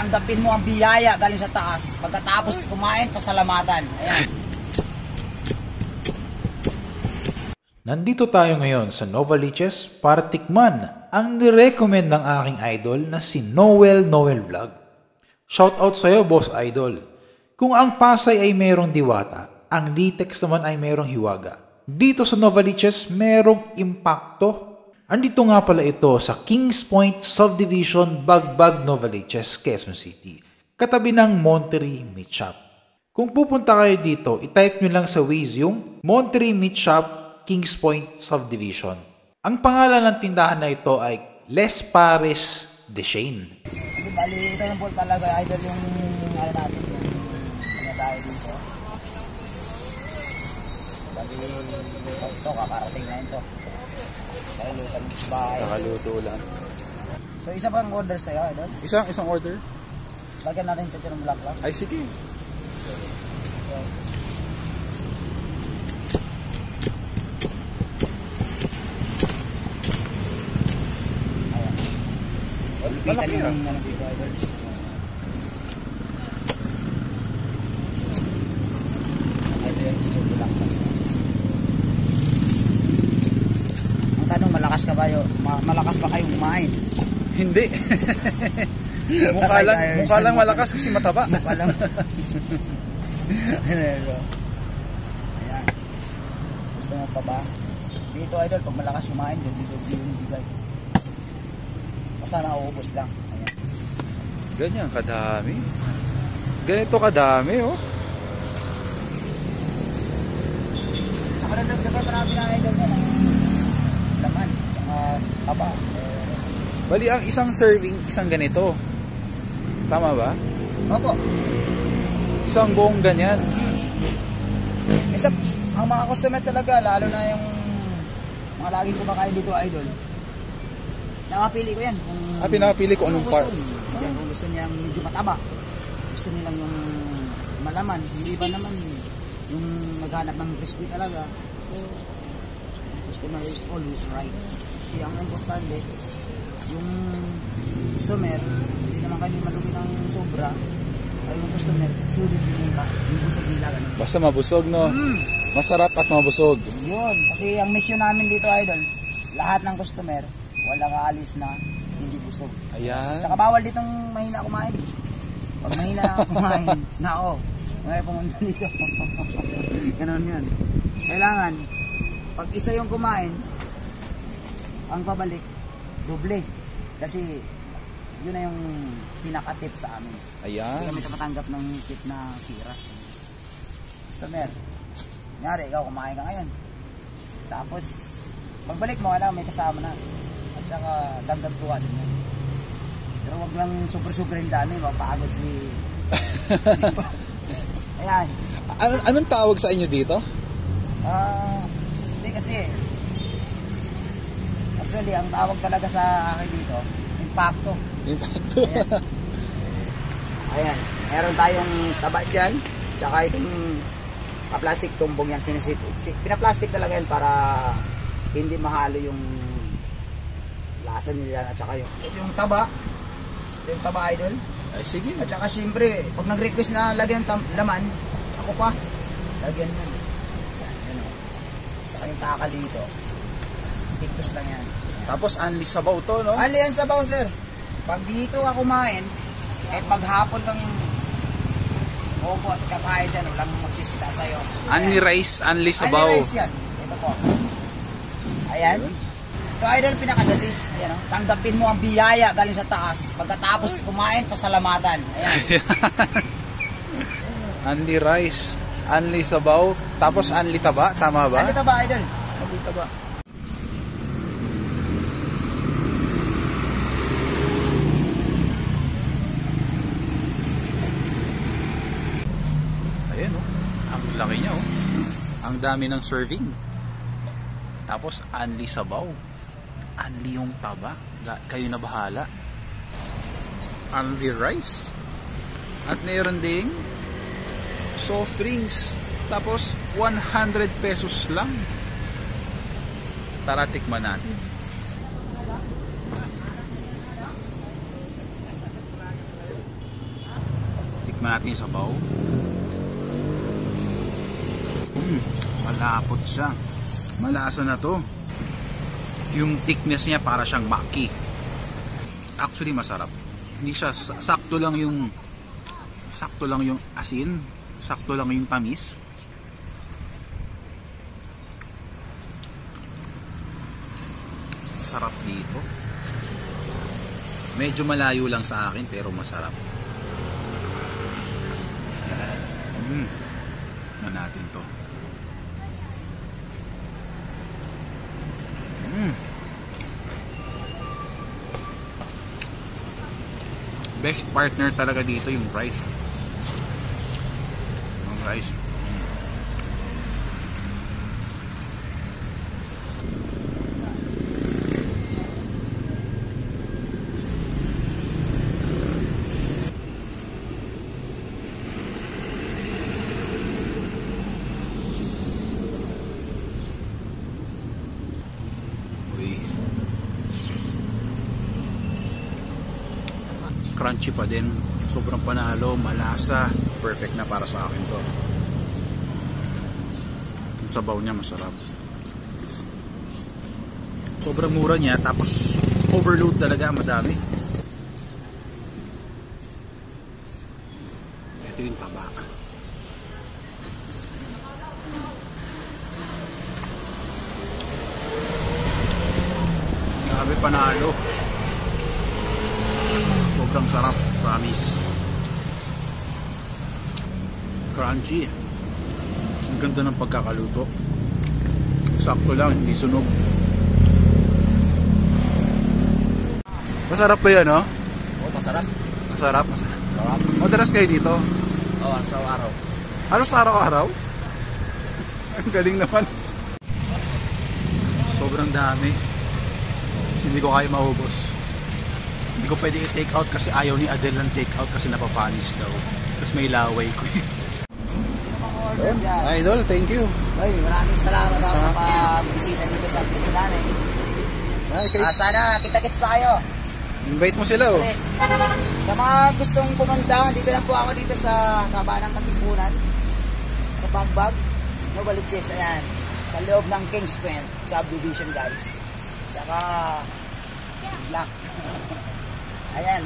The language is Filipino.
tanggapin mo ang biyaya galing sa taas. Pagkatapos kumain, pasalamatan. Ayan. Nandito tayo ngayon sa Novaliches para tikman ang nirecommend ng aking idol na si Noel Vlog. Shoutout sa'yo, Boss Idol. Kung ang Pasay ay mayroong diwata, ang Litex naman ay mayroong hiwaga. Dito sa Novaliches, mayroong impacto. Andito nga pala ito sa Kings Point Subdivision, Bagbag, Novaliches, Quezon City. Katabi ng Monterey Meat Shop. Kung pupunta kayo dito, itype nyo lang sa Waze yung Monterey Meat Shop, Kings Point Subdivision. Ang pangalan ng tindahan na ito ay Les Pares de Shane. Bali, ito lang po talaga, idol, yung ano natin, yung tayo dito. Bali, ito, kakarating na ito. Nakalutan sa bahay. Nakaluto lang. So, isa pang order sa'yo, idol? Isang order? Lagyan natin siya ng black lang. Ay, sige. Malaki yung ano dito, idol. Ito yung chichong black. Ang tanong, malakas ka ba yun? Malakas ba kayo kumain? Hindi. mukha lang malakas kasi mataba. Mukha lang. Ayan. Gusto mo pa ba? Dito, idol, pag malakas kumain, dito yung bigay. Basta nauubos lang. Ayan. Ganyan kadami. Ganito kadami, oh. Saka nagdagdag pa namin na idol mo ng laman, tsaka taba. Bali, ang isang serving, isang ganito. Tama ba? Opo. Isang buong ganyan. Isa, ang mga customer talaga, lalo na yung mga laging kumakain dito, idol. Nakapili ko yan. Pinapili ko anong part. Kung gusto niya medyo mataba, gusto nilang yung malaman, hindi ba naman yung maghanap ng crispy talaga. So, customer is always right. Kaya ang importante, yung customer, hindi naman kayo malugi ng sobra, ay yung customer, sulit din ka, yung busog nila. Basta mabusog, no? Masarap at mabusog. Yun, kasi ang mission namin dito, idol, lahat ng customer, walang aalis na hindi busog. Ayan. Tsaka bawal ditong mahina kumain. Pag mahina kumain, nako, may pumunta dito. Ganon yan. Kailangan, pag isa yung kumain, ang pabalik, doble. Kasi, yun na yung pinaka-tip sa amin. Ayan. Hindi kami matanggap ng tip na sira. Customer, kunyari, ikaw kumain ka ngayon. Tapos, pagbalik mo, alam, may kasama na. At saka, dagdag tuwa din yan. Pero wag lang super-super yung dami, mapagod si... Ayan. Anong tawag sa inyo dito? Hindi kasi, actually, ang tawag talaga sa akin dito, impacto. Impacto. Ayan. Meron tayong taba dyan, tsaka itong plastic tumbong yan, pinaplastic talaga yan para hindi mahalo yung lasa nila at saka yung taba. Yung taba, idol. Ay, sige. At saka siyempre, pag nag-request na lagyan ng laman, ako pa, lagyan yan. Yan o. Saka yung taka dito. Pictus lang yan. Tapos, unli sabaw to, no? Unli yan sabaw, sir. Pag dito ka kumain, kahit maghapon kang opo at kakain dyan, walang magsisita sa'yo. Unli rice, unli sabaw. Unli rice yan. Ito po. Ayan. Ito, idol, pinakadalis. Ayan, o. Tanggapin mo ang biyaya galing sa taas. Pagkatapos kumain, pasalamatan. Ayan. Unli rice, unli sabaw, tapos unli taba, tama ba? Unli taba, idol. Unli taba. Ayan, oh. Ang laki niya, oh. Ang dami ng serving. Tapos, unli sabaw. Unli yung taba. Kayo na bahala. Unli rice. At mayroon ding soft drinks. Tapos, 100 pesos lang. Tara, tikman natin. Tikman natin yung sabaw. Malapot siya. Malasa na to. Yung thickness niya para siyang maki. Actually masarap. Hindi siya sakto lang yung asin, sakto lang yung tamis. Sarap dito. Medyo malayo lang sa akin pero masarap. Na natin to. Best partner talaga dito yung rice. Yung rice. Crunchy pa din, sobrang panalo, malasa, perfect na para sa akin to. Yung sabaw niya masarap, sobrang mura niya, tapos overload talaga, madami. Ito yung taba. Grabe, panalo. Sobrang sarap, promise. Crunchy. Ang ganda ng pagkakaluto. Sakto lang, hindi sunog. Masarap ba yan, no? Oo, masarap. Masarap, masarap. Madalas kayo dito? Oo, sa araw. Halos araw-araw? Ang galing naman. Sobrang dami. Hindi ko kaya maubos. Hindi ko pwede i-take out kasi ayaw ni Adele ng take out kasi napapanis daw. Tapos may laway ko eh. Idol, thank you. Ay, maraming salamat sa pag-bisita dito sa pista namin. Sana kita-kits tayo. Invite mo sila, oh. Ulit. Sa mga gustong pumunta, dito lang po ako dito sa kabaan ng Katipunan. Sa Bagbag, Novaliches, ayan. Sa loob ng Kings Point subdivision, guys. Tsaka, black. Ayan.